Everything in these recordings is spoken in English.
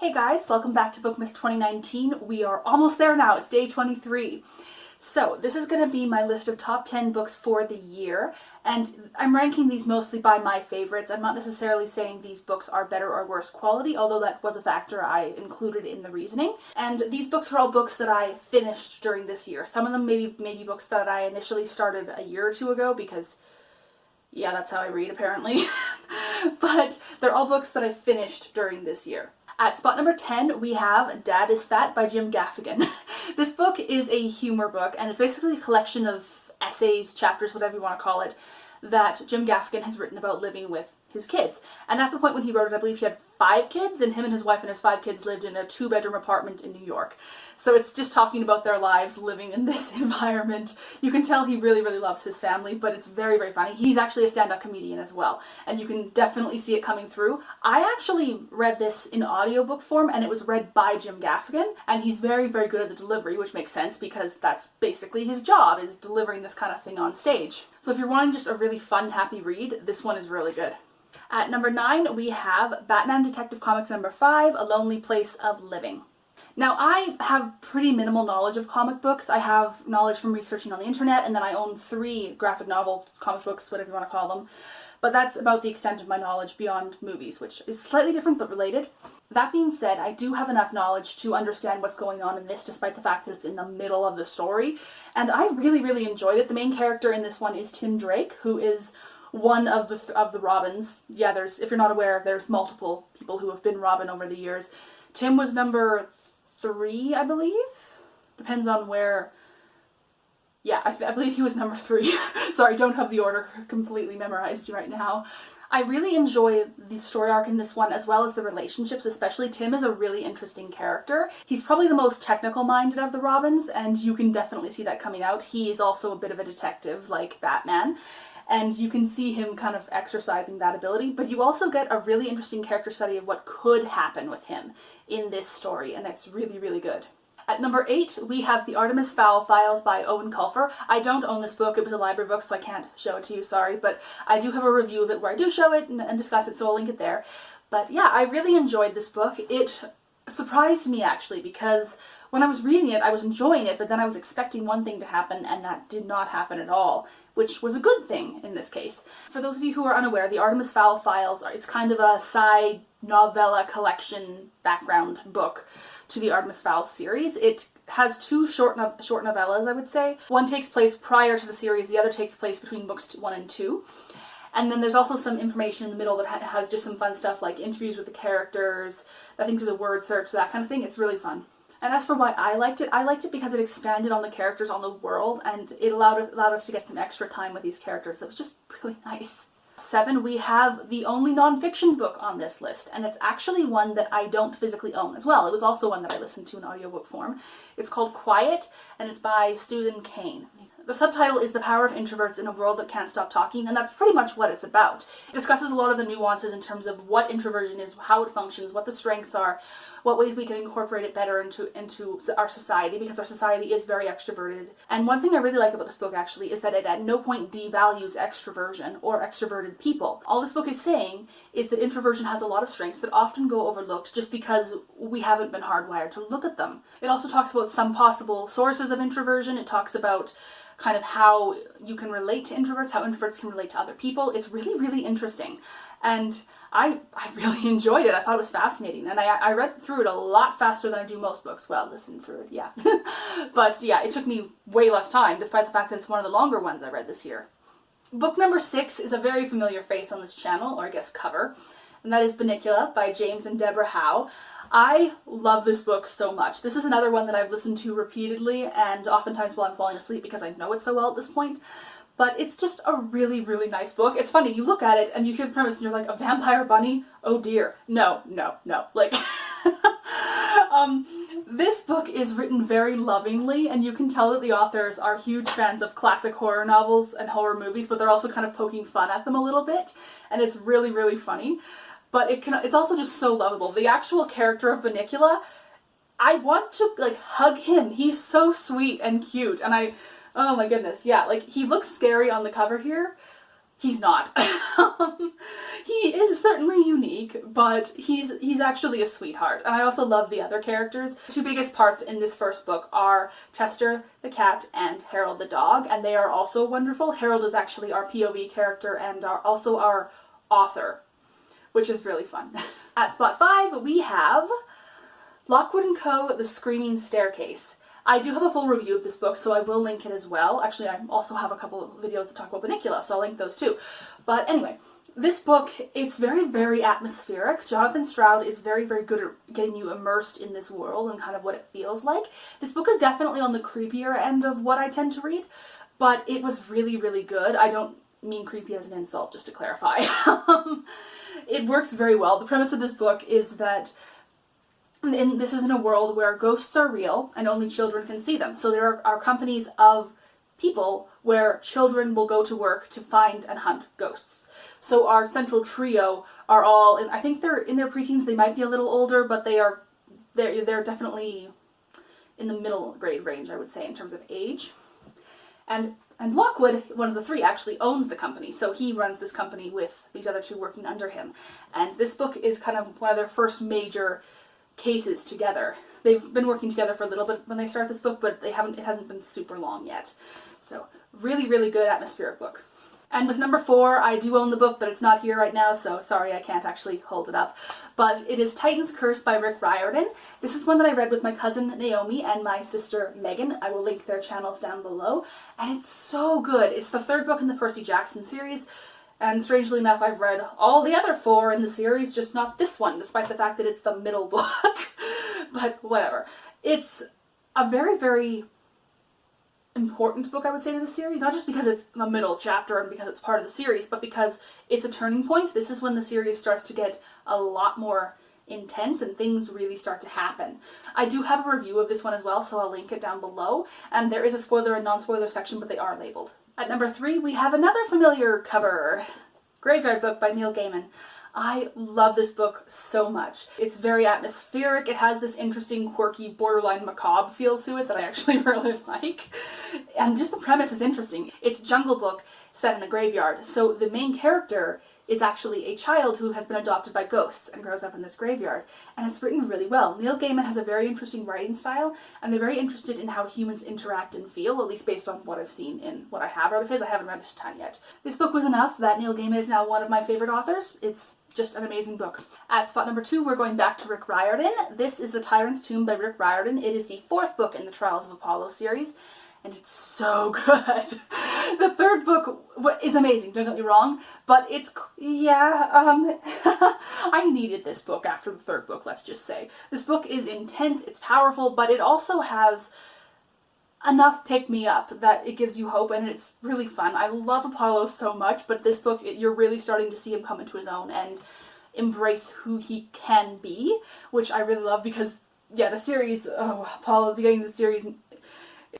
Hey guys, welcome back to Bookmas 2019. We are almost there now, it's day 23. So this is going to be my list of top 10 books for the year, and I'm ranking these mostly by my favorites. I'm not necessarily saying these books are better or worse quality, although that was a factor I included in the reasoning. And these books are all books that I finished during this year. Some of them maybe books that I initially started a year or two ago because, yeah, that's how I read apparently. But they're all books that I finished during this year. At spot number 10, we have Dad is Fat by Jim Gaffigan. This book is a humor book, and it's basically a collection of essays, chapters, whatever you want to call it, that Jim Gaffigan has written about living with his kids. And at the point when he wrote it, I believe he had 5 kids, and him and his wife and his 5 kids lived in a 2-bedroom apartment in New York. So it's just talking about their lives living in this environment. You can tell he really, really loves his family, but it's very, very funny. He's actually a stand-up comedian as well, and you can definitely see it coming through. I actually read this in audiobook form, and it was read by Jim Gaffigan, and he's very, very good at the delivery, which makes sense because that's basically his job, is delivering this kind of thing on stage. So if you're wanting just a really fun, happy read, this one is really good. At number 9, we have Batman Detective Comics number 5, A Lonely Place of Living. Now, I have pretty minimal knowledge of comic books. I have knowledge from researching on the internet, and then I own 3 graphic novels, comic books, whatever you want to call them. But that's about the extent of my knowledge beyond movies, which is slightly different but related. That being said, I do have enough knowledge to understand what's going on in this, despite the fact that it's in the middle of the story. And I really, really enjoyed it. The main character in this one is Tim Drake, who is one of the Robins. Yeah, if you're not aware, there's multiple people who have been Robin over the years. Tim was number 3, I believe. Depends on where. Yeah, I believe he was number 3. Sorry, don't have the order completely memorized right now. I really enjoy the story arc in this one, as well as the relationships, especially Tim is a really interesting character. He's probably the most technical-minded of the Robins, and you can definitely see that coming out. He is also a bit of a detective, like Batman, and you can see him kind of exercising that ability, but you also get a really interesting character study of what could happen with him in this story, and it's really, really good. At number 8, we have the Artemis Fowl Files by Owen Colfer. I don't own this book, it was a library book, so I can't show it to you, sorry, but I do have a review of it where I do show it and discuss it, so I'll link it there. But yeah, I really enjoyed this book. It surprised me, actually, because when I was reading it, I was enjoying it, but then I was expecting one thing to happen, and that did not happen at all, which was a good thing in this case. For those of you who are unaware, the Artemis Fowl Files is kind of a side novella collection background book to the Artemis Fowl series. It has 2 short novellas, I would say. One takes place prior to the series, the other takes place between books 1 and 2. And then there's also some information in the middle that has just some fun stuff like interviews with the characters, I think there's a word search, that kind of thing. It's really fun. And as for why I liked it because it expanded on the characters, on the world, and it allowed us to get some extra time with these characters. That was just really nice. 7, we have the only nonfiction book on this list, and it's actually one that I don't physically own as well. It was also one that I listened to in audiobook form. It's called Quiet, and it's by Susan Cain. The subtitle is The Power of Introverts in a World That Can't Stop Talking, and that's pretty much what it's about. It discusses a lot of the nuances in terms of what introversion is, how it functions, what the strengths are, what ways we can incorporate it better into our society, because our society is very extroverted. And one thing I really like about this book, actually, is that it at no point devalues extroversion or extroverted people. All this book is saying is that introversion has a lot of strengths that often go overlooked just because we haven't been hardwired to look at them. It also talks about some possible sources of introversion. It talks about kind of how you can relate to introverts, how introverts can relate to other people. It's really, really interesting. And I really enjoyed it. I thought it was fascinating. And I read through it a lot faster than I do most books. Well, listen through it, yeah. But yeah, it took me way less time, despite the fact that it's one of the longer ones I read this year. Book number 6 is a very familiar face on this channel, or I guess cover, and that is Bunnicula by James and Deborah Howe. I love this book so much. This is another one that I've listened to repeatedly, and oftentimes while I'm falling asleep because I know it so well at this point. But it's just a really, really nice book. It's funny, you look at it and you hear the premise and you're like, a vampire bunny? Oh dear. No. Like, this book is written very lovingly, and you can tell that the authors are huge fans of classic horror novels and horror movies, but they're also kind of poking fun at them a little bit, and it's really, really funny. But it's also just so lovable. The actual character of Bunnicula, I want to, like, hug him. He's so sweet and cute, and oh my goodness, yeah, like, he looks scary on the cover here. he's not. He is certainly unique, but he's actually a sweetheart. And I also love the other characters. The two biggest parts in this first book are Chester the cat and Harold the dog, and they are also wonderful. Harold is actually our POV character and also our author, which is really fun. At spot 5, we have Lockwood & Co. The Screaming Staircase. I do have a full review of this book, so I will link it as well. Actually, I also have a couple of videos that talk about Bunnicula, so I'll link those too. But anyway, this book, it's very, very atmospheric. Jonathan Stroud is very, very good at getting you immersed in this world and kind of what it feels like. This book is definitely on the creepier end of what I tend to read, but it was really, really good. I don't mean creepy as an insult, just to clarify. It works very well. The premise of this book is that this is in a world where ghosts are real and only children can see them. So there are companies of people where children will go to work to find and hunt ghosts. So our central trio are all, I think they're in their preteens. They might be a little older, but they're definitely in the middle grade range, I would say, in terms of age. And Lockwood, one of the three, actually owns the company, so he runs this company with these other two working under him. And this book is kind of one of their first major cases together. They've been working together for a little bit when they start this book, but it hasn't been super long yet. So really, really good atmospheric book. And with number 4, I do own the book, but it's not here right now, so sorry I can't actually hold it up. But it is Titan's Curse by Rick Riordan. This is one that I read with my cousin Naomi and my sister Megan. I will link their channels down below. And it's so good. It's the 3rd book in the Percy Jackson series. And strangely enough, I've read all the other 4 in the series, just not this one, despite the fact that it's the middle book. But whatever. It's a very, very important book, I would say, to the series, not just because it's the middle chapter and because it's part of the series, but because it's a turning point. This is when the series starts to get a lot more intense and things really start to happen. I do have a review of this one as well, so I'll link it down below, and there is a spoiler and non-spoiler section, but they are labeled. At number 3, we have another familiar cover, Graveyard Book by Neil Gaiman. I love this book so much. It's very atmospheric. It has this interesting, quirky, borderline macabre feel to it that I actually really like. And just the premise is interesting. It's a jungle book set in a graveyard. So the main character is actually a child who has been adopted by ghosts and grows up in this graveyard. And it's written really well. Neil Gaiman has a very interesting writing style, and they're very interested in how humans interact and feel, at least based on what I've seen in what I have read of his. I haven't read a ton yet. This book was enough that Neil Gaiman is now one of my favorite authors. It's just an amazing book. At spot number 2, we're going back to Rick Riordan. This is The Tyrant's Tomb by Rick Riordan. It is the 4th book in the Trials of Apollo series, and it's so good. The 3rd book is amazing, don't get me wrong, but it's, I needed this book after the 3rd book, let's just say. This book is intense, it's powerful, but it also has enough pick-me-up that it gives you hope, and it's really fun. I love Apollo so much, but this book, you're really starting to see him come into his own and embrace who he can be, which I really love because, yeah, the series, Apollo, at the beginning of the series,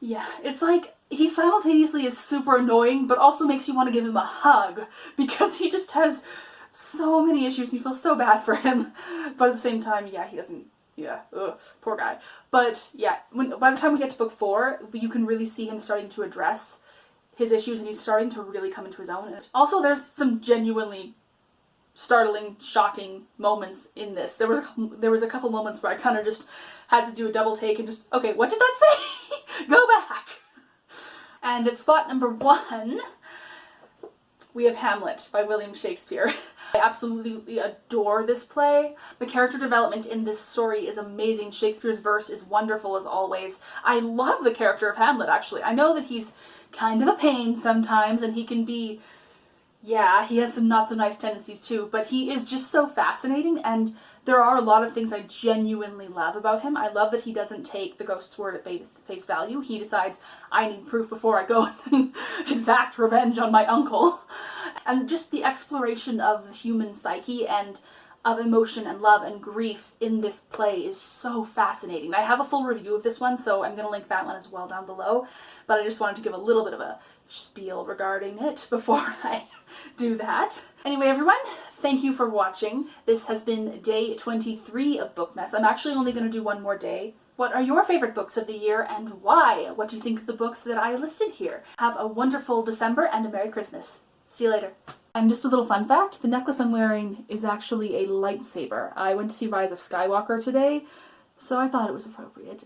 yeah, it's like he simultaneously is super annoying, but also makes you want to give him a hug, because he just has so many issues and you feel so bad for him, but at the same time, yeah, he doesn't, poor guy. But yeah, by the time we get to book 4, you can really see him starting to address his issues, and he's starting to really come into his own. And also, there's some genuinely startling, shocking moments in this. There was a couple moments where I kind of just had to do a double take and just, okay, what did that say? Go back. And at spot number 1, we have Hamlet by William Shakespeare. I absolutely adore this play. The character development in this story is amazing. Shakespeare's verse is wonderful as always. I love the character of Hamlet, actually. I know that he's kind of a pain sometimes, and he can be, yeah, he has some not so nice tendencies too, but he is just so fascinating, and there are a lot of things I genuinely love about him. I love that he doesn't take the ghost's word at face value. He decides, I need proof before I go and exact revenge on my uncle. And just the exploration of the human psyche and of emotion and love and grief in this play is so fascinating. I have a full review of this one, so I'm going to link that one as well down below, but I just wanted to give a little bit of a spiel regarding it before I do that. Anyway, everyone, thank you for watching. This has been day 23 of Bookmas. I'm actually only going to do one more day. What are your favorite books of the year and why? What do you think of the books that I listed here? Have a wonderful December and a Merry Christmas. See you later. And just a little fun fact, the necklace I'm wearing is actually a lightsaber. I went to see Rise of Skywalker today, so I thought it was appropriate.